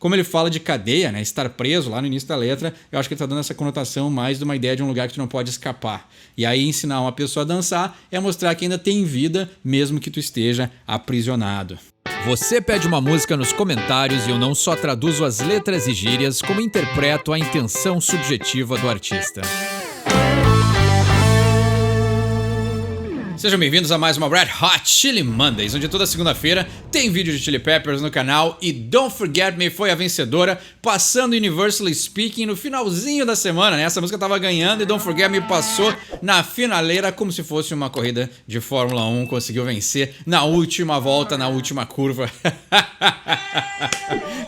como ele fala de cadeia, né, estar preso lá no início da letra, eu acho que ele está dando essa conotação mais de uma ideia de um lugar que tu não pode escapar. E aí ensinar uma pessoa a dançar é mostrar que ainda tem vida, mesmo que tu esteja aprisionado. Você pede uma música nos comentários e eu não só traduzo as letras e gírias, como interpreto a intenção subjetiva do artista. Sejam bem-vindos a mais uma Red Hot Chili Mondays, onde toda segunda-feira tem vídeo de Chili Peppers no canal e Don't Forget Me foi a vencedora, passando Universally Speaking no finalzinho da semana, né? Essa música tava ganhando e Don't Forget Me passou na finaleira como se fosse uma corrida de Fórmula 1, conseguiu vencer na última volta, na última curva.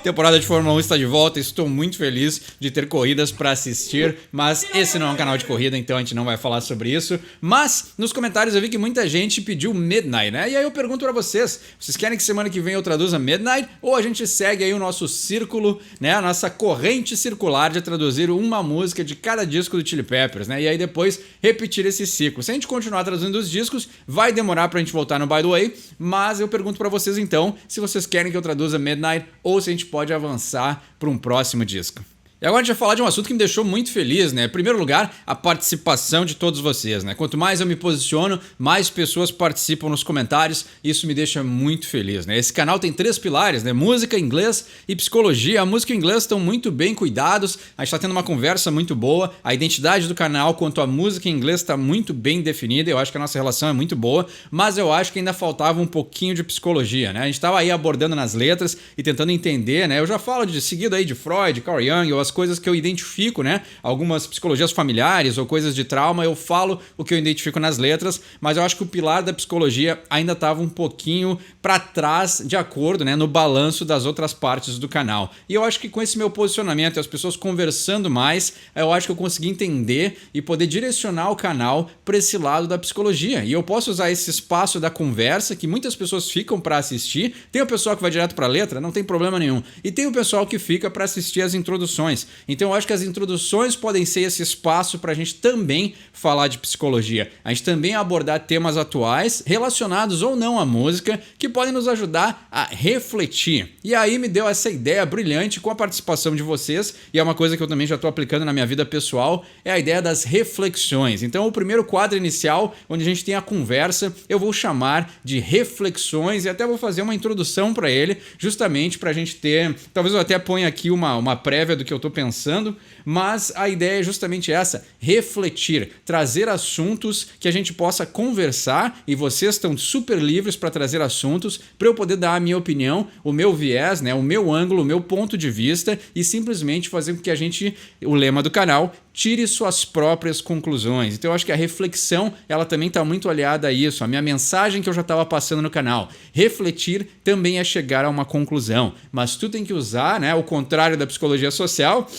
Temporada de Fórmula 1 está de volta, estou muito feliz de ter corridas para assistir, mas esse não é um canal de corrida, então a gente não vai falar sobre isso. Mas nos comentários eu vi que muita gente pediu Midnight, né? E aí eu pergunto para vocês querem que semana que vem eu traduza Midnight ou a gente segue aí o nosso círculo, né? A nossa corrente circular de traduzir uma música de cada disco do Chili Peppers, né? E aí depois repetir esse ciclo. Se a gente continuar traduzindo os discos, vai demorar pra gente voltar no By The Way, mas eu pergunto para vocês então se vocês querem que eu traduza Midnight ou se a gente pode avançar para um próximo disco. E agora a gente vai falar de um assunto que me deixou muito feliz, né? Em primeiro lugar, a participação de todos vocês, né? Quanto mais eu me posiciono, mais pessoas participam nos comentários, e isso me deixa muito feliz, né? Esse canal tem 3 pilares, né? Música, inglês e psicologia. A música e o inglês estão muito bem cuidados, a gente está tendo uma conversa muito boa, a identidade do canal quanto à música e inglês está muito bem definida, eu acho que a nossa relação é muito boa, mas eu acho que ainda faltava um pouquinho de psicologia, né? A gente estava aí abordando nas letras e tentando entender, né? Eu já falo de seguido aí de Freud, Carl Jung, ou as coisas que eu identifico, né? Algumas psicologias familiares ou coisas de trauma, eu falo o que eu identifico nas letras, mas eu acho que o pilar da psicologia ainda estava um pouquinho para trás, de acordo, né, no balanço das outras partes do canal. E eu acho que com esse meu posicionamento e as pessoas conversando mais, eu acho que eu consegui entender e poder direcionar o canal para esse lado da psicologia. E eu posso usar esse espaço da conversa que muitas pessoas ficam para assistir. Tem o pessoal que vai direto para a letra, não tem problema nenhum. E tem o pessoal que fica para assistir as introduções. Então eu acho que as introduções podem ser esse espaço para a gente também falar de psicologia. A gente também abordar temas atuais, relacionados ou não à música, que podem nos ajudar a refletir. E aí me deu essa ideia brilhante com a participação de vocês, e é uma coisa que eu também já estou aplicando na minha vida pessoal, é a ideia das reflexões. Então o primeiro quadro inicial, onde a gente tem a conversa, eu vou chamar de reflexões e até vou fazer uma introdução para ele, justamente para a gente ter, talvez eu até ponha aqui uma prévia do que eu estou pensando, mas a ideia é justamente essa, refletir, trazer assuntos que a gente possa conversar, e vocês estão super livres para trazer assuntos para eu poder dar a minha opinião, o meu viés, né, o meu ângulo, o meu ponto de vista, e simplesmente fazer com que a gente, o lema do canal, tire suas próprias conclusões. Então eu acho que a reflexão, ela também está muito aliada a isso, a minha mensagem que eu já estava passando no canal. Refletir também é chegar a uma conclusão, mas tu tem que usar, né, o contrário da psicologia social.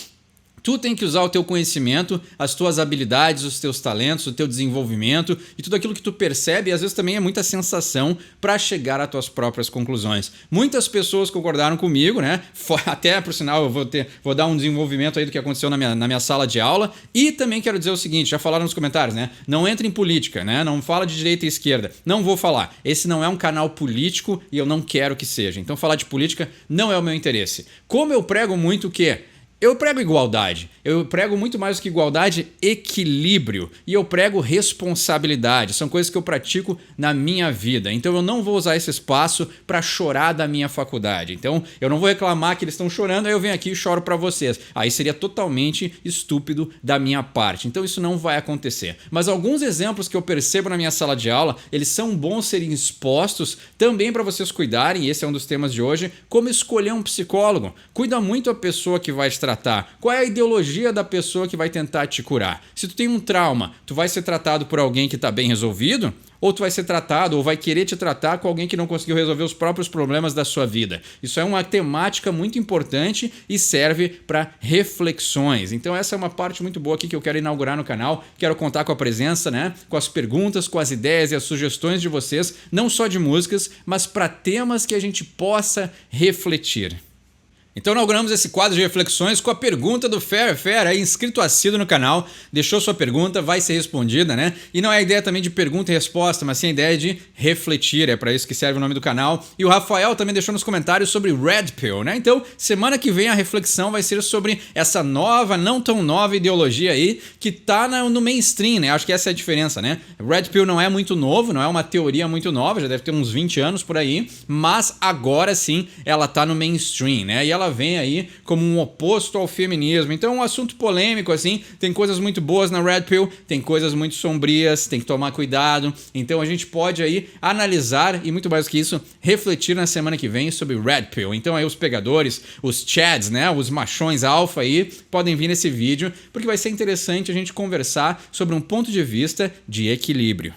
Tu tem que usar o teu conhecimento, as tuas habilidades, os teus talentos, o teu desenvolvimento e tudo aquilo que tu percebe, e às vezes também é muita sensação para chegar às tuas próprias conclusões. Muitas pessoas concordaram comigo, né? Até, por sinal, eu vou dar um desenvolvimento aí do que aconteceu na minha sala de aula, e também quero dizer o seguinte, já falaram nos comentários, né? Não entra em política, né? Não fala de direita e esquerda. Não vou falar. Esse não é um canal político e eu não quero que seja. Então falar de política não é o meu interesse. Como eu prego muito o quê? Eu prego igualdade, eu prego muito mais do que igualdade, equilíbrio, e eu prego responsabilidade, são coisas que eu pratico na minha vida, então eu não vou usar esse espaço para chorar da minha faculdade, então eu não vou reclamar que eles estão chorando, aí eu venho aqui e choro para vocês, aí seria totalmente estúpido da minha parte, então isso não vai acontecer. Mas alguns exemplos que eu percebo na minha sala de aula, eles são bons serem expostos também para vocês cuidarem, e esse é um dos temas de hoje, como escolher um psicólogo. Cuida muito a pessoa que vai te tratar. Qual é a ideologia da pessoa que vai tentar te curar? Se tu tem um trauma, tu vai ser tratado por alguém que está bem resolvido? Ou tu vai ser tratado ou vai querer te tratar com alguém que não conseguiu resolver os próprios problemas da sua vida? Isso é uma temática muito importante e serve para reflexões. Então essa é uma parte muito boa aqui que eu quero inaugurar no canal. Quero contar com a presença, né? Com as perguntas, com as ideias e as sugestões de vocês, não só de músicas, mas para temas que a gente possa refletir. Então inauguramos esse quadro de reflexões com a pergunta do Fair, aí inscrito assíduo no canal, deixou sua pergunta, vai ser respondida, né? E não é a ideia também de pergunta e resposta, mas sim a ideia de refletir, é para isso que serve o nome do canal. E o Rafael também deixou nos comentários sobre Red Pill, né? Então, semana que vem a reflexão vai ser sobre essa nova, não tão nova ideologia aí, que tá no mainstream, né? Acho que essa é a diferença, né? Red Pill não é muito novo, não é uma teoria muito nova, já deve ter uns 20 anos por aí, mas agora sim ela tá no mainstream, né? E ela vem aí como um oposto ao feminismo. Então é um assunto polêmico, assim, tem coisas muito boas na Red Pill, tem coisas muito sombrias, tem que tomar cuidado. Então a gente pode aí analisar e muito mais do que isso, refletir na semana que vem sobre Red Pill. Então aí os pegadores, os chads, né, os machões alfa aí, podem vir nesse vídeo, porque vai ser interessante a gente conversar sobre um ponto de vista de equilíbrio.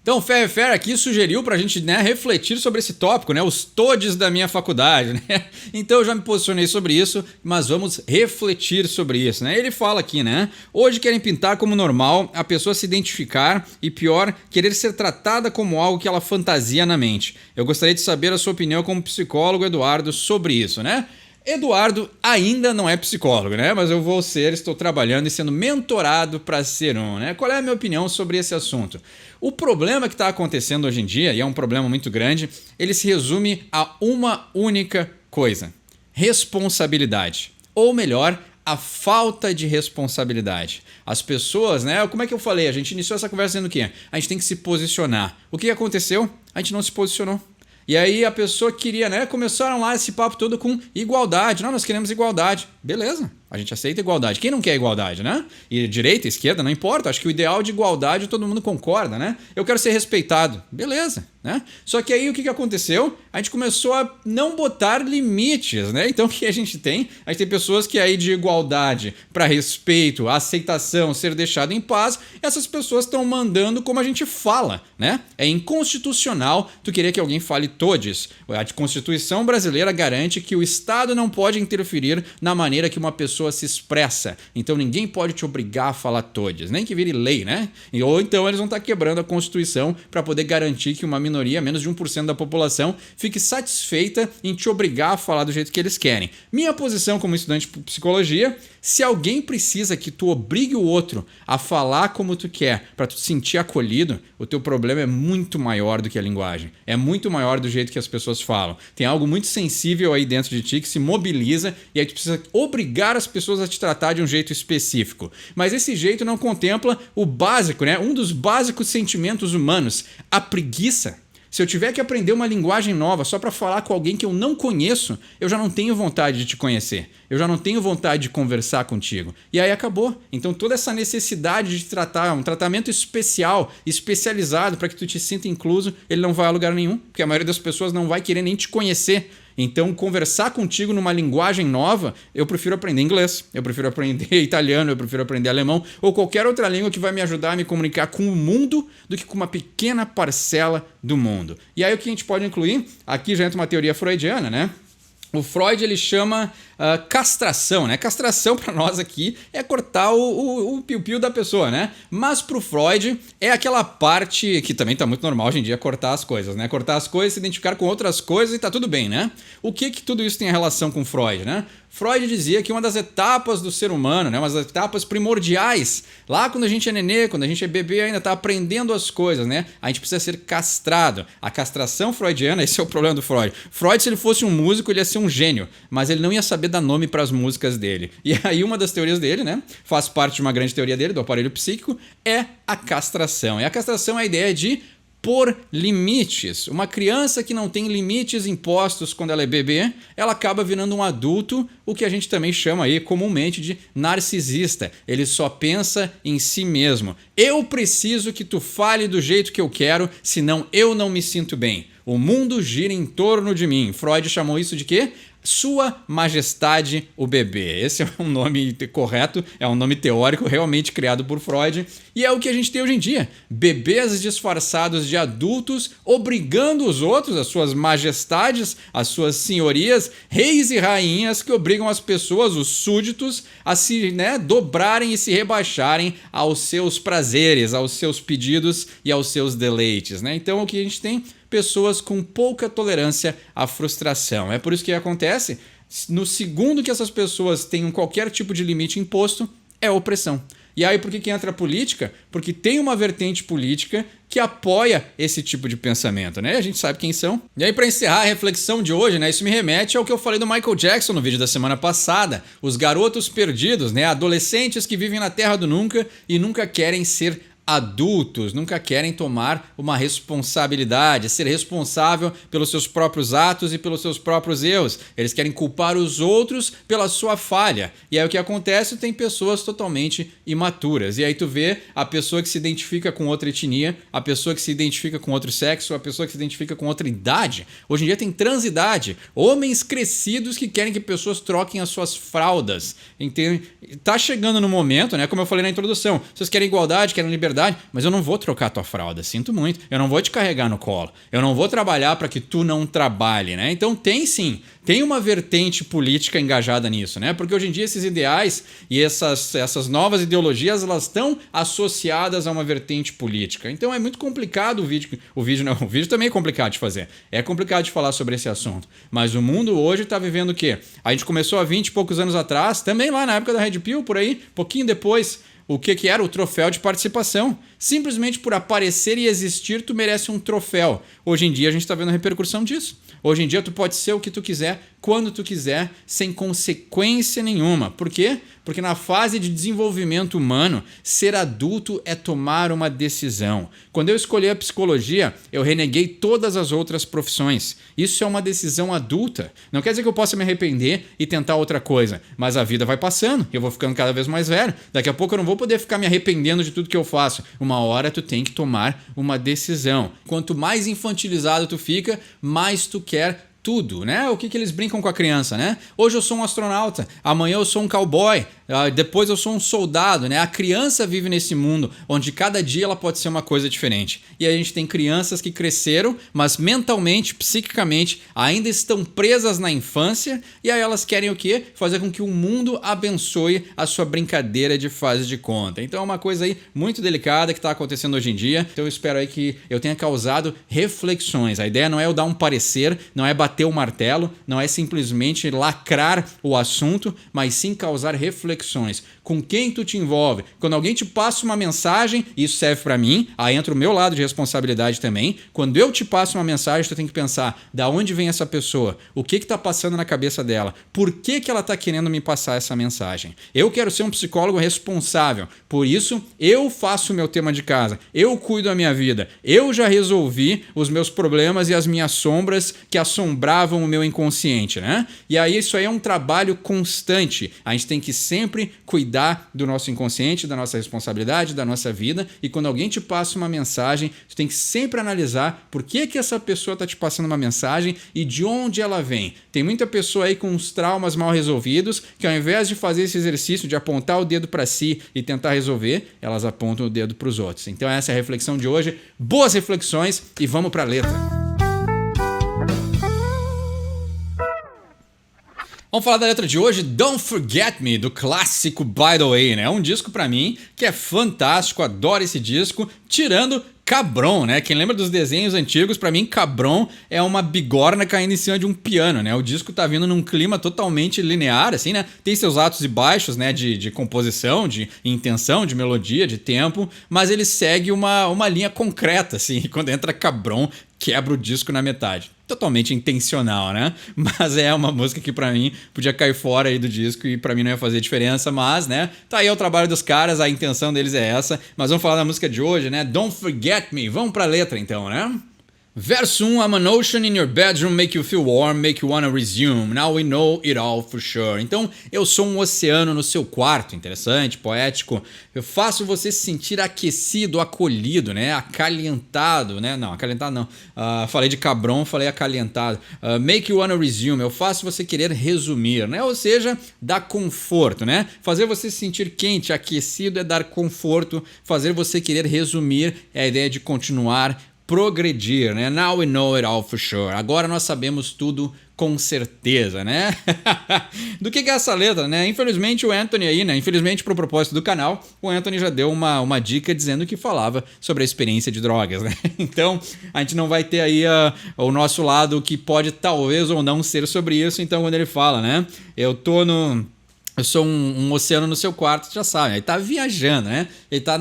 Então o Fair aqui sugeriu pra gente, né, refletir sobre esse tópico, né, os todes da minha faculdade, né? Então eu já me posicionei sobre isso, mas vamos refletir sobre isso, né? Ele fala aqui, né, hoje querem pintar como normal a pessoa se identificar e pior, querer ser tratada como algo que ela fantasia na mente. Eu gostaria de saber a sua opinião como psicólogo, Eduardo, sobre isso, né? Eduardo ainda não é psicólogo, né? Mas eu vou ser, estou trabalhando e sendo mentorado para ser um, né? Qual é a minha opinião sobre esse assunto? O problema que está acontecendo hoje em dia, e é um problema muito grande, ele se resume a uma única coisa: responsabilidade. Ou melhor, a falta de responsabilidade. As pessoas, né? Como é que eu falei? A gente iniciou essa conversa dizendo o quê? A gente tem que se posicionar. O que aconteceu? A gente não se posicionou. E aí a pessoa queria, né? Começaram lá esse papo todo com igualdade. Não, nós queremos igualdade. Beleza, a gente aceita igualdade. Quem não quer igualdade, né? E direita, esquerda, não importa. Acho que o ideal de igualdade todo mundo concorda, né? Eu quero ser respeitado. Beleza, né? Só que aí o que aconteceu? A gente começou a não botar limites, né? Então o que a gente tem? A gente tem pessoas que aí de igualdade para respeito, aceitação, ser deixado em paz, essas pessoas estão mandando como a gente fala, né? É inconstitucional tu querer que alguém fale todes. A Constituição brasileira garante que o Estado não pode interferir na maneira que uma pessoa se expressa. Então ninguém pode te obrigar a falar todes, nem que vire lei, né? Ou então eles vão estar quebrando a Constituição para poder garantir que uma minoria, menos de 1% da população, fique satisfeita em te obrigar a falar do jeito que eles querem. Minha posição como estudante de psicologia: se alguém precisa que tu obrigue o outro a falar como tu quer para tu te sentir acolhido, o teu problema é muito maior do que a linguagem. É muito maior do jeito que as pessoas falam. Tem algo muito sensível aí dentro de ti que se mobiliza e aí tu precisa obrigar as pessoas a te tratar de um jeito específico. Mas esse jeito não contempla o básico, né? Um dos básicos sentimentos humanos, a preguiça. Se eu tiver que aprender uma linguagem nova só para falar com alguém que eu não conheço, eu já não tenho vontade de te conhecer. Eu já não tenho vontade de conversar contigo. E aí acabou. Então toda essa necessidade de tratar um tratamento especial, especializado para que tu te sinta incluso, ele não vai a lugar nenhum, porque a maioria das pessoas não vai querer nem te conhecer. Então, conversar contigo numa linguagem nova, eu prefiro aprender inglês, eu prefiro aprender italiano, eu prefiro aprender alemão ou qualquer outra língua que vai me ajudar a me comunicar com o mundo do que com uma pequena parcela do mundo. E aí o que a gente pode incluir? Aqui já entra uma teoria freudiana, né? O Freud ele chama castração, né? Castração para nós aqui é cortar o piu-piu da pessoa, né? Mas pro Freud é aquela parte que também tá muito normal hoje em dia, cortar as coisas, né? Cortar as coisas, se identificar com outras coisas e tá tudo bem, né? O que tudo isso tem relação com Freud, né? Freud dizia que uma das etapas do ser humano, né, uma das etapas primordiais, lá quando a gente é nenê, quando a gente é bebê, ainda está aprendendo as coisas, né? A gente precisa ser castrado. A castração freudiana, esse é o problema do Freud. Freud, se ele fosse um músico, ele ia ser um gênio, mas ele não ia saber dar nome para as músicas dele. E aí uma das teorias dele, né, faz parte de uma grande teoria dele, do aparelho psíquico, é a castração. E a castração é a ideia de por limites. Uma criança que não tem limites impostos quando ela é bebê, ela acaba virando um adulto, o que a gente também chama aí comumente de narcisista. Ele só pensa em si mesmo. Eu preciso que tu fale do jeito que eu quero, senão eu não me sinto bem. O mundo gira em torno de mim. Freud chamou isso de quê? Sua Majestade o Bebê. Esse é um nome correto, é um nome teórico realmente criado por Freud e é o que a gente tem hoje em dia. Bebês disfarçados de adultos obrigando os outros, as suas majestades, as suas senhorias, reis e rainhas que obrigam as pessoas, os súditos, a se dobrarem e se rebaixarem aos seus prazeres, aos seus pedidos e aos seus deleites. Então o que a gente tem? Pessoas com pouca tolerância à frustração. É por isso que acontece. No segundo que essas pessoas tenham qualquer tipo de limite imposto, é opressão. E aí por que entra a política? Porque tem uma vertente política que apoia esse tipo de pensamento, né? A gente sabe quem são. E aí, para encerrar a reflexão de hoje, né? Isso me remete ao que eu falei do Michael Jackson no vídeo da semana passada. Os garotos perdidos, né? Adolescentes que vivem na terra do nunca e nunca querem ser adultos, nunca querem tomar uma responsabilidade, ser responsável pelos seus próprios atos e pelos seus próprios erros. Eles querem culpar os outros pela sua falha. E aí o que acontece? Tem pessoas totalmente imaturas. E aí tu vê a pessoa que se identifica com outra etnia, a pessoa que se identifica com outro sexo, a pessoa que se identifica com outra idade. Hoje em dia tem transidade. Homens crescidos que querem que pessoas troquem as suas fraldas. Entende? Tá chegando no momento, né? Como eu falei na introdução, vocês querem igualdade, querem liberdade, mas eu não vou trocar tua fralda, sinto muito. Eu não vou te carregar no colo. Eu não vou trabalhar para que tu não trabalhe, né? Então tem sim, tem uma vertente política engajada nisso, né? Porque hoje em dia esses ideais e essas novas ideologias, elas estão associadas a uma vertente política. Então é muito complicado o vídeo também é complicado de fazer. É complicado de falar sobre esse assunto. Mas o mundo hoje está vivendo o quê? A gente começou há 20 e poucos anos atrás, também lá na época da Red Pill, por aí, pouquinho depois. O que era o troféu de participação? Simplesmente por aparecer e existir, tu merece um troféu. Hoje em dia a gente está vendo a repercussão disso. Hoje em dia tu pode ser o que tu quiser, quando tu quiser, sem consequência nenhuma. Por quê? Porque na fase de desenvolvimento humano, ser adulto é tomar uma decisão. Quando eu escolhi a psicologia, eu reneguei todas as outras profissões. Isso é uma decisão adulta. Não quer dizer que eu possa me arrepender e tentar outra coisa, mas a vida vai passando, eu vou ficando cada vez mais velho. Daqui a pouco eu não vou poder ficar me arrependendo de tudo que eu faço. Uma hora tu tem que tomar uma decisão. Quanto mais infantilizado tu fica, mais tu quer tudo, né? O que eles brincam com a criança, né? Hoje eu sou um astronauta, amanhã eu sou um cowboy, depois eu sou um soldado, né? A criança vive nesse mundo onde cada dia ela pode ser uma coisa diferente. E a gente tem crianças que cresceram, mas mentalmente, psiquicamente, ainda estão presas na infância e aí elas querem o quê? Fazer com que o mundo abençoe a sua brincadeira de fase de conta. Então é uma coisa aí muito delicada que está acontecendo hoje em dia. Então eu espero aí que eu tenha causado reflexões. A ideia não é eu dar um parecer, não é bater o martelo, não é simplesmente lacrar o assunto, mas sim causar reflexões. Com quem tu te envolve? Quando alguém te passa uma mensagem, isso serve para mim, aí entra o meu lado de responsabilidade também. Quando eu te passo uma mensagem, tu tem que pensar, da onde vem essa pessoa? O que tá passando na cabeça dela? Por que ela tá querendo me passar essa mensagem? Eu quero ser um psicólogo responsável, por isso eu faço o meu tema de casa, eu cuido da minha vida, eu já resolvi os meus problemas e as minhas sombras que assombravam o meu inconsciente, né? E aí isso aí é um trabalho constante. A gente tem que sempre cuidar do nosso inconsciente, da nossa responsabilidade, da nossa vida. E quando alguém te passa uma mensagem, tu tem que sempre analisar por que essa pessoa está te passando uma mensagem e de onde ela vem. Tem muita pessoa aí com uns traumas mal resolvidos que ao invés de fazer esse exercício de apontar o dedo para si e tentar resolver, elas apontam o dedo para os outros. Então essa é a reflexão de hoje. Boas reflexões e vamos para a letra. Vamos falar da letra de hoje, Don't Forget Me, do clássico By The Way, né? É um disco pra mim que é fantástico, adoro esse disco, tirando Cabron, né? Quem lembra dos desenhos antigos, pra mim Cabron é uma bigorna caindo em cima de um piano, né? O disco tá vindo num clima totalmente linear, assim, né? Tem seus altos e baixos, né? De composição, de intenção, de melodia, de tempo, mas ele segue uma linha concreta, assim. E quando entra Cabron, quebra o disco na metade. Totalmente intencional, né? Mas é uma música que pra mim podia cair fora aí do disco e pra mim não ia fazer diferença, mas, né? Tá aí o trabalho dos caras, a intenção deles é essa. Mas vamos falar da música de hoje, né? Don't Forget Me. Vamos pra letra então, né? Verso 1, I'm an ocean in your bedroom, make you feel warm, make you wanna resume. Now we know it all for sure. Então, eu sou um oceano no seu quarto. Interessante, poético. Eu faço você se sentir aquecido, acolhido, né? Acalentado, né? Não, acalentado não. Falei de Cabron, falei acalentado. Make you wanna resume. Eu faço você querer resumir, né? Ou seja, dar conforto, né? Fazer você se sentir quente, aquecido é dar conforto. Fazer você querer resumir é a ideia de continuar progredir, né? Now we know it all for sure. Agora nós sabemos tudo com certeza, né? Do que é essa letra, né? Infelizmente o Anthony aí, né? Infelizmente pro propósito do canal, o Anthony já deu uma dica dizendo que falava sobre a experiência de drogas, né? Então a gente não vai ter aí o nosso lado que pode talvez ou não ser sobre isso. Então quando ele fala, né? Eu sou um oceano no seu quarto, já sabe. Ele tá viajando, né? Ele tá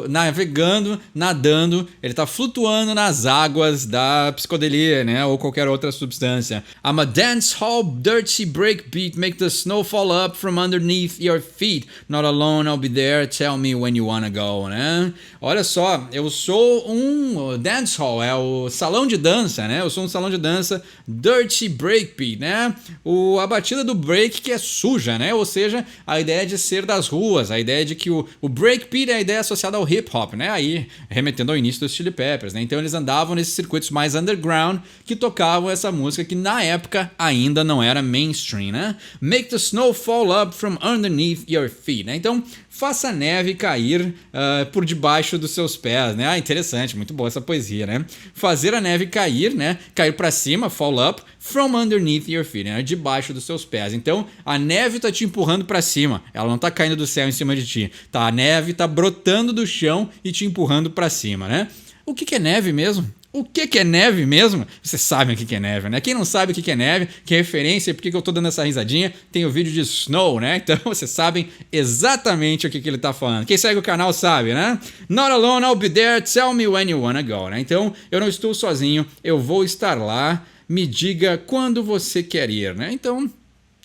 navegando, nadando, ele tá flutuando nas águas da psicodelia, né? Ou qualquer outra substância. I'm a dance hall dirty breakbeat, make the snow fall up from underneath your feet. Not alone, I'll be there, tell me when you wanna go, né? Olha só, eu sou um dance hall, é o salão de dança, né? Eu sou um salão de dança dirty breakbeat, né? A batida do break que é suja, né? Ou seja, a ideia de ser das ruas, a ideia de que o breakbeat é a ideia associada ao hip hop, né? Aí remetendo ao início dos Chili Peppers, né? Então eles andavam nesses circuitos mais underground que tocavam essa música que na época ainda não era mainstream, né? Make the snow fall up from underneath your feet, né? Então faça a neve cair por debaixo dos seus pés, né? Interessante, muito boa essa poesia, né? Fazer a neve cair, né? Cair para cima, fall up, from underneath your feet, né? Debaixo dos seus pés. Então a neve tá te empurrando para cima, ela não tá caindo do céu em cima de ti, tá? A neve tá brotando do chão e te empurrando para cima, né? O que é neve mesmo? O que é neve mesmo? Vocês sabem o que é neve, né? Quem não sabe o que é neve, que referência, por que eu tô dando essa risadinha, tem o vídeo de Snow, né? Então vocês sabem exatamente o que ele tá falando. Quem segue o canal sabe, né? Not alone, I'll be there, tell me when you wanna go, né? Então eu não estou sozinho, eu vou estar lá, me diga quando você quer ir, né? Então,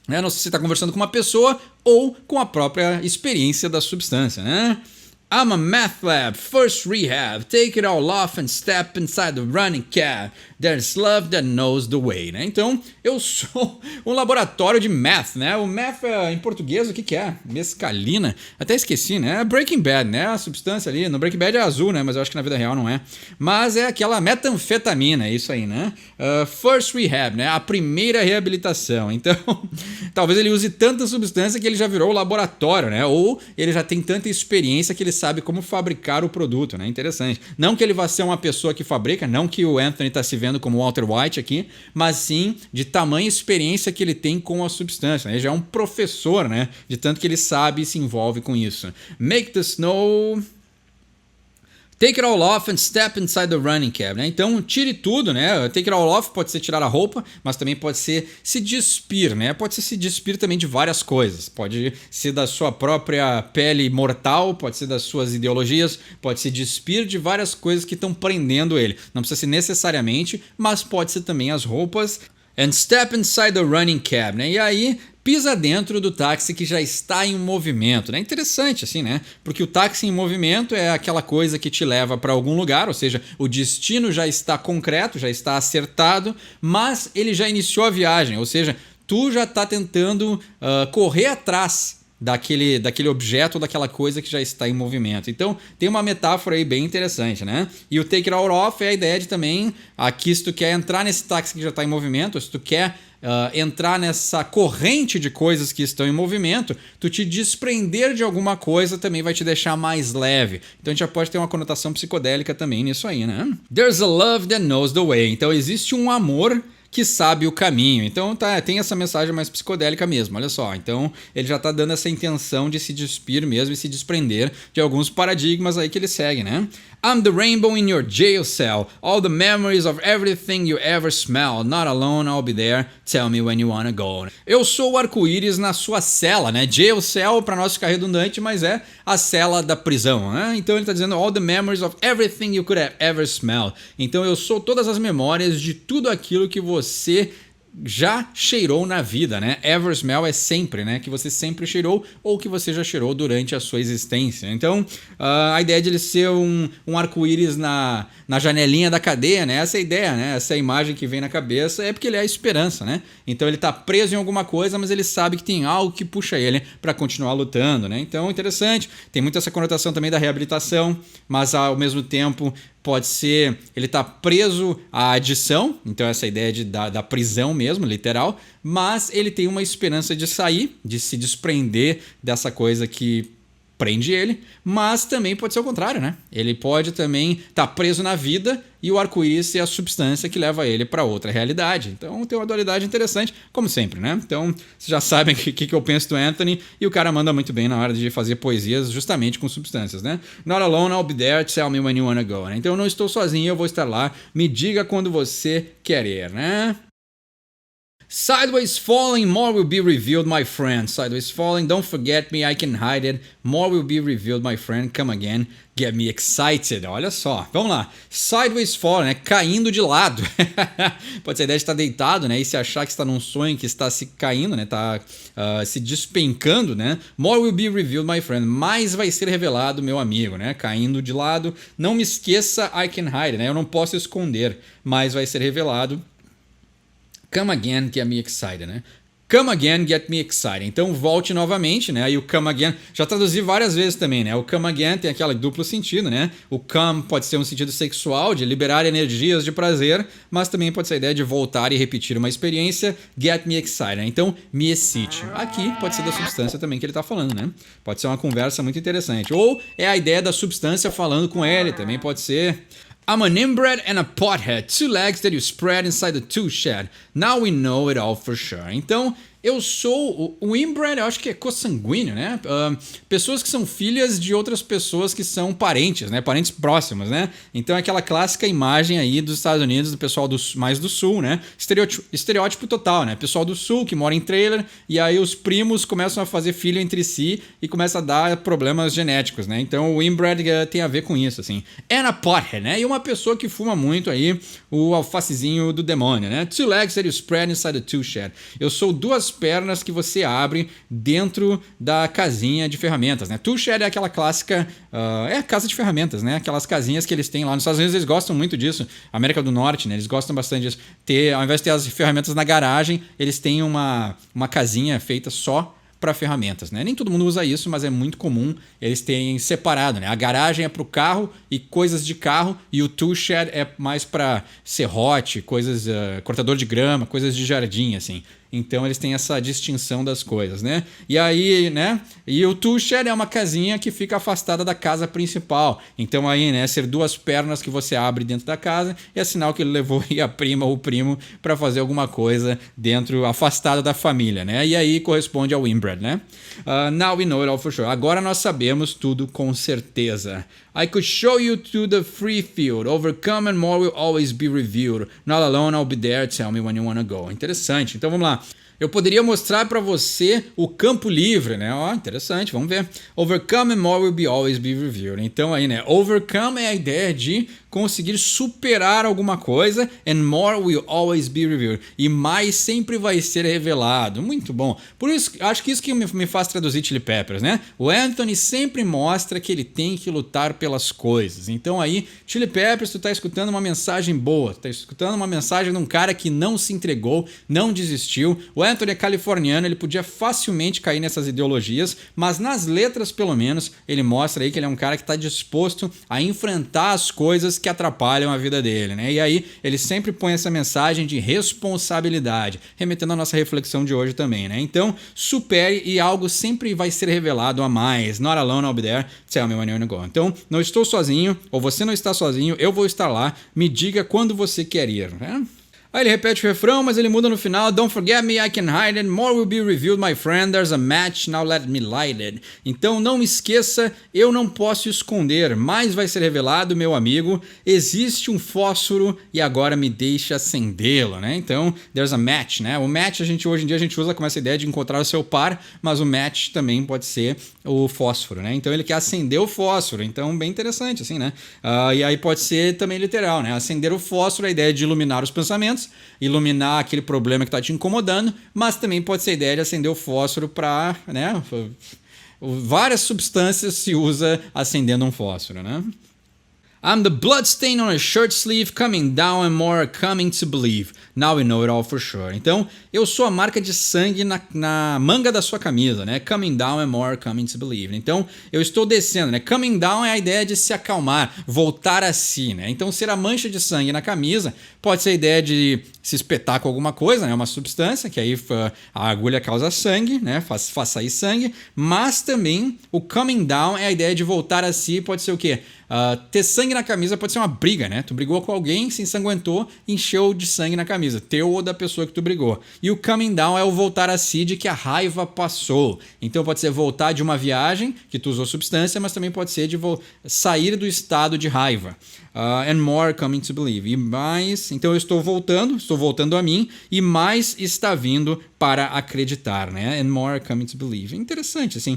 né? Não sei se você está conversando com uma pessoa ou com a própria experiência da substância, né? I'm a math lab, first rehab, take it all off and step inside the running cab. There's love that knows the way, né? Então, eu sou um laboratório de math, né? O math em português, o que é? Mescalina? Até esqueci, né? Breaking Bad, né? A substância ali, no Breaking Bad é azul, né? Mas eu acho que na vida real não é. Mas é aquela metanfetamina, é isso aí, né? First rehab, né? A primeira reabilitação. Então, talvez ele use tanta substância que ele já virou laboratório, né? Ou ele já tem tanta experiência que ele sabe como fabricar o produto, né? Interessante. Não que ele vá ser uma pessoa que fabrica, não que o Anthony está se vendo como Walter White aqui, mas sim de tamanha experiência que ele tem com a substância, né? Ele já é um professor, né? De tanto que ele sabe e se envolve com isso. Make the snow... Take it all off and step inside the running cab, né? Então, tire tudo, né? Take it all off pode ser tirar a roupa, mas também pode ser se despir, né? Pode ser se despir também de várias coisas. Pode ser da sua própria pele mortal, pode ser das suas ideologias, pode se despir de várias coisas que estão prendendo ele. Não precisa ser necessariamente, mas pode ser também as roupas. And step inside the running cab, né? E aí pisa dentro do táxi que já está em movimento, né? Interessante assim, né? Porque o táxi em movimento é aquela coisa que te leva para algum lugar, ou seja, o destino já está concreto, já está acertado, mas ele já iniciou a viagem, ou seja, tu já está tentando correr atrás daquele objeto ou daquela coisa que já está em movimento. Então, tem uma metáfora aí bem interessante, né? E o take it all off é a ideia de também, aqui se tu quer entrar nesse táxi que já está em movimento, se tu quer entrar nessa corrente de coisas que estão em movimento, tu te desprender de alguma coisa também vai te deixar mais leve. Então a gente já pode ter uma conotação psicodélica também nisso aí, né? There's a love that knows the way. Então existe um amor que sabe o caminho. Então tem essa mensagem mais psicodélica mesmo, olha só. Então ele já está dando essa intenção de se despir mesmo e se desprender de alguns paradigmas aí que ele segue, né? I'm the rainbow in your jail cell, all the memories of everything you ever smell, not alone, I'll be there, tell me when you wanna go. Eu sou o arco-íris na sua cela, né? Jail cell, para nós ficar redundante, mas é a cela da prisão, né? Então ele está dizendo all the memories of everything you could have ever smelled. Então eu sou todas as memórias de tudo aquilo que você já cheirou na vida, né? Ever smell é sempre, né? Que você sempre cheirou ou que você já cheirou durante a sua existência. Então, a ideia de ele ser um arco-íris na janelinha da cadeia, né? Essa é a ideia, né? Essa é a imagem que vem na cabeça, é porque ele é a esperança, né? Então ele tá preso em alguma coisa, mas ele sabe que tem algo que puxa ele para continuar lutando, né? Então, interessante. Tem muito essa conotação também da reabilitação, mas ao mesmo tempo pode ser, ele tá preso à adição, então essa ideia da prisão mesmo, literal, mas ele tem uma esperança de sair, de se desprender dessa coisa que prende ele, mas também pode ser o contrário, né? Ele pode também estar preso na vida e o arco-íris é a substância que leva ele para outra realidade. Então tem uma dualidade interessante, como sempre, né? Então vocês já sabem o que eu penso do Anthony e o cara manda muito bem na hora de fazer poesias justamente com substâncias, né? Not alone, I'll be there, tell me when you wanna go. Né? Então eu não estou sozinho, eu vou estar lá, me diga quando você quer ir, né? Sideways falling, more will be revealed, my friend. Sideways falling, don't forget me, I can hide it. More will be revealed, my friend. Come again, get me excited. Olha só, vamos lá. Sideways falling, né? Caindo de lado. Pode ser a ideia de estar deitado, né? E se achar que está num sonho que está se caindo, né? Está se despencando, né? More will be revealed, my friend. Mais vai ser revelado, meu amigo, né? Caindo de lado. Não me esqueça, I can hide it, né? Eu não posso esconder, mais vai ser revelado. Come again, get me excited, né? Come again, get me excited. Então volte novamente, né? E o come again, já traduzi várias vezes também, né? O come again tem aquele duplo sentido, né? O come pode ser um sentido sexual, de liberar energias de prazer, mas também pode ser a ideia de voltar e repetir uma experiência. Get me excited, né? Então me excite. Aqui pode ser da substância também que ele tá falando, né? Pode ser uma conversa muito interessante. Ou é a ideia da substância falando com ele, também pode ser. I'm an inbred and a pothead, 2 legs that you spread inside the tool shed. Now we know it all for sure. Então, eu sou o inbred, eu acho que é consanguíneo, né? Pessoas que são filhas de outras pessoas que são parentes, né? Parentes próximos, né? Então é aquela clássica imagem aí dos Estados Unidos, do pessoal mais do sul, né? Estereótipo total, né? Pessoal do sul que mora em trailer e aí os primos começam a fazer filho entre si e começa a dar problemas genéticos, né? Então o inbred tem a ver com isso, assim. And a pothead, né? E uma pessoa que fuma muito aí o alfacezinho do demônio, né? 2 legs that you spread inside the tool shed. Eu sou 2 pernas que você abre dentro da casinha de ferramentas, né? Tool shed é aquela clássica, é a casa de ferramentas, né? Aquelas casinhas que eles têm lá nos Estados Unidos, eles gostam muito disso. América do Norte, né? Eles gostam bastante disso. Ao invés de ter as ferramentas na garagem, eles têm uma casinha feita só para ferramentas, né? Nem todo mundo usa isso, mas é muito comum eles terem separado, né? A garagem é para o carro e coisas de carro e o tool shed é mais para serrote, coisas, cortador de grama, coisas de jardim, assim. Então eles têm essa distinção das coisas, né? E aí, né? E o tool shed é uma casinha que fica afastada da casa principal. Então aí, né? Ser 2 pernas que você abre dentro da casa é sinal que ele levou a prima ou o primo para fazer alguma coisa dentro, afastada da família, né? E aí corresponde ao inbred, né? Now we know it all for sure. Agora nós sabemos tudo com certeza. I could show you to the free field. Overcome and more will always be revealed. Not alone, I'll be there. Tell me when you wanna go. Interessante. Então vamos lá. Eu poderia mostrar para você o campo livre, né? Ó, interessante, vamos ver. Overcome and more will be always be revealed. Então aí, né? Overcome é a ideia de conseguir superar alguma coisa and more will always be revealed. E mais sempre vai ser revelado. Muito bom. Por isso, acho que isso que me faz traduzir Chili Peppers, né? O Anthony sempre mostra que ele tem que lutar pelas coisas. Então aí, Chili Peppers, tu tá escutando uma mensagem boa, tu tá escutando uma mensagem de um cara que não se entregou, não desistiu. O Anthony é californiano, ele podia facilmente cair nessas ideologias, mas nas letras, pelo menos, ele mostra aí que ele é um cara que está disposto a enfrentar as coisas que atrapalham a vida dele, né? E aí ele sempre põe essa mensagem de responsabilidade, remetendo à nossa reflexão de hoje também, né? Então, supere e algo sempre vai ser revelado a mais. Not alone, I'll be there. Tell me when you wanna go. Então, não estou sozinho, ou você não está sozinho, eu vou estar lá. Me diga quando você quer ir, né? Aí ele repete o refrão, mas ele muda no final. Don't forget me, I can hide it. More will be revealed, my friend. There's a match, now let me light it. Então não me esqueça, eu não posso esconder. Mais vai ser revelado, meu amigo. Existe um fósforo e agora me deixe acendê-lo, né? Então, there's a match, né? O match hoje em dia a gente usa como essa ideia de encontrar o seu par, mas o match também pode ser o fósforo, né? Então ele quer acender o fósforo. Então, bem interessante, assim, né? E aí pode ser também literal, né? Acender o fósforo, a ideia de iluminar os pensamentos, iluminar aquele problema que está te incomodando, mas também pode ser a ideia de acender o fósforo para, né, várias substâncias se usa acendendo um fósforo, né? I'm the bloodstain on a shirt sleeve, coming down and more are coming to believe. Now we know it all for sure. Então, eu sou a marca de sangue na manga da sua camisa, né? Coming down and more are coming to believe. Então, eu estou descendo, né? Coming down é a ideia de se acalmar, voltar a si, né? Então, ser a mancha de sangue na camisa pode ser a ideia de se espetar com alguma coisa, né? Uma substância, que aí a agulha causa sangue, né? Faz sair sangue. Mas também o coming down é a ideia de voltar a si, pode ser o quê? Ter sangue na camisa pode ser uma briga, né? Tu brigou com alguém, se ensanguentou, encheu de sangue na camisa, teu ou da pessoa que tu brigou. E o coming down é o voltar a si de que a raiva passou. Então pode ser voltar de uma viagem que tu usou substância, mas também pode ser de sair do estado de raiva. And more coming to believe. E mais, então eu estou voltando a mim, e mais está vindo para acreditar, né? And more coming to believe. Interessante, assim.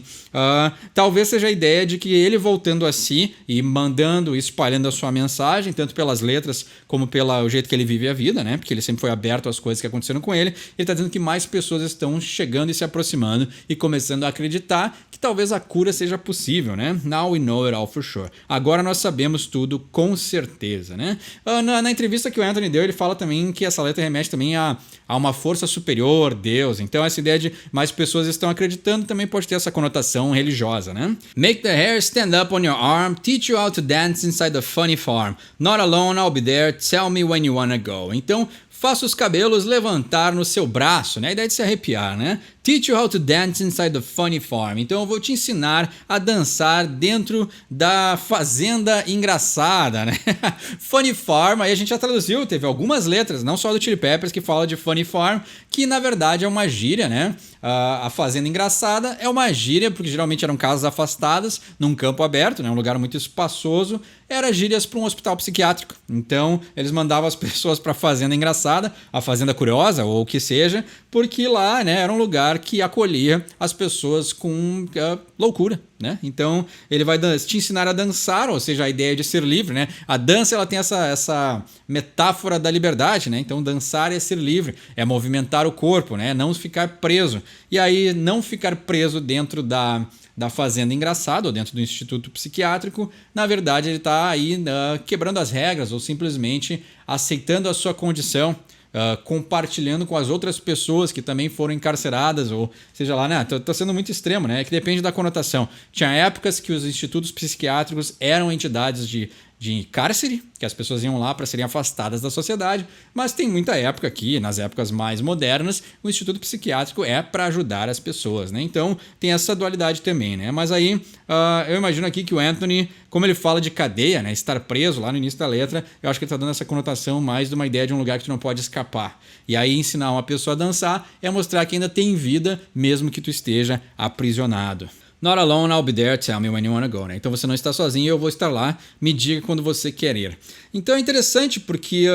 Talvez seja a ideia de que ele voltando a si e mandando, espalhando a sua mensagem, tanto pelas letras como pelo jeito que ele vive a vida, né? Porque ele sempre foi aberto às coisas que aconteceram com ele. Ele está dizendo que mais pessoas estão chegando e se aproximando e começando a acreditar que talvez a cura seja possível, né? Now we know it all for sure. Agora nós sabemos tudo com certeza, né? Na entrevista que o Anthony deu, ele fala também que essa letra remete também a uma força superior, Deus. Então essa ideia de mais pessoas estão acreditando também pode ter essa conotação religiosa, né? Make the hair stand up on your arm, teach you how to dance inside the funny farm. Not alone, I'll be there, tell me when you wanna go. Então, faça os cabelos levantar no seu braço, né? A ideia de se arrepiar, né? Teach you how to dance inside the funny farm. Então eu vou te ensinar a dançar dentro da fazenda engraçada, né? Funny farm, aí a gente já traduziu, teve algumas letras, não só do Chili Peppers, que fala de funny farm, que na verdade é uma gíria, né? A fazenda engraçada é uma gíria, porque geralmente eram casas afastadas, num campo aberto, né? Um lugar muito espaçoso, era gírias para um hospital psiquiátrico. Então eles mandavam as pessoas para a fazenda engraçada, a fazenda curiosa ou o que seja, porque lá, né, era um lugar que acolhia as pessoas com loucura, né? Então ele vai te ensinar a dançar, ou seja, a ideia de ser livre, né? A dança, ela tem essa metáfora da liberdade, né? Então dançar é ser livre, é movimentar o corpo, né? Não ficar preso. E aí não ficar preso dentro da fazenda engraçada ou dentro do instituto psiquiátrico, na verdade ele está aí quebrando as regras ou simplesmente aceitando a sua condição, compartilhando com as outras pessoas que também foram encarceradas, ou seja lá, né? Tô sendo muito extremo, né? É que depende da conotação. Tinha épocas que os institutos psiquiátricos eram entidades de cárcere, que as pessoas iam lá para serem afastadas da sociedade, mas tem muita época aqui, nas épocas mais modernas, o instituto psiquiátrico é para ajudar as pessoas, né? Então tem essa dualidade também, né? Mas aí eu imagino aqui que o Anthony, como ele fala de cadeia, né? Estar preso lá no início da letra, eu acho que ele está dando essa conotação mais de uma ideia de um lugar que tu não pode escapar. E aí ensinar uma pessoa a dançar é mostrar que ainda tem vida, mesmo que tu esteja aprisionado. Not alone, I'll be there, tell me when you wanna go, né? Então você não está sozinho, eu vou estar lá, me diga quando você quer ir. Então é interessante porque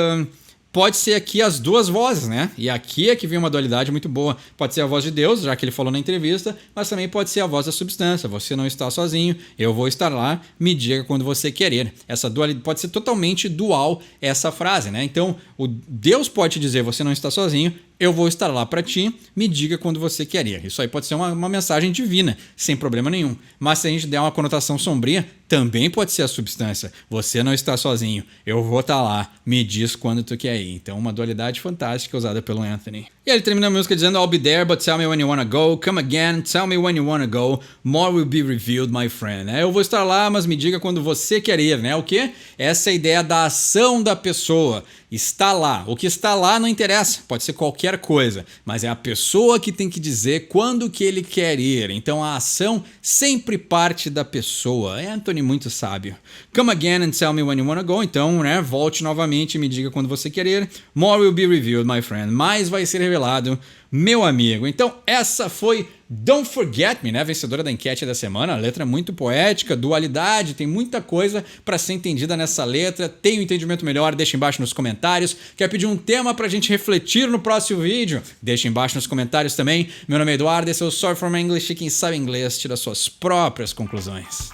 pode ser aqui as duas vozes, né? E aqui é que vem uma dualidade muito boa. Pode ser a voz de Deus, já que ele falou na entrevista, mas também pode ser a voz da substância. Você não está sozinho, eu vou estar lá, me diga quando você quer ir. Essa dualidade pode ser totalmente dual, essa frase, né? Então, o Deus pode te dizer, você não está sozinho, eu vou estar lá para ti, me diga quando você quer ir. Isso aí pode ser uma mensagem divina, sem problema nenhum. Mas se a gente der uma conotação sombria, também pode ser a substância. Você não está sozinho, eu vou estar lá, me diz quando tu quer ir. Então uma dualidade fantástica usada pelo Anthony. E ele termina a música dizendo I'll be there, but tell me when you wanna go. Come again, tell me when you wanna go. More will be revealed, my friend. Eu vou estar lá, mas me diga quando você quer ir, né? O quê? Essa é a ideia da ação da pessoa. Está lá. O que está lá não interessa, pode ser qualquer coisa, mas é a pessoa que tem que dizer quando que ele quer ir. Então a ação sempre parte da pessoa. É Anthony muito sábio. Come again and tell me when you wanna go. Então, né, volte novamente e me diga quando você quer ir. More will be revealed, my friend. Mais vai ser revelado, meu amigo. Então essa foi Don't Forget Me, né? Vencedora da enquete da semana. Letra muito poética, dualidade, tem muita coisa para ser entendida nessa letra. Tem um entendimento melhor? Deixa embaixo nos comentários. Quer pedir um tema pra gente refletir no próximo vídeo? Deixa embaixo nos comentários também. Meu nome é Eduardo, esse é o Sorry for My English. Quem sabe inglês tira suas próprias conclusões.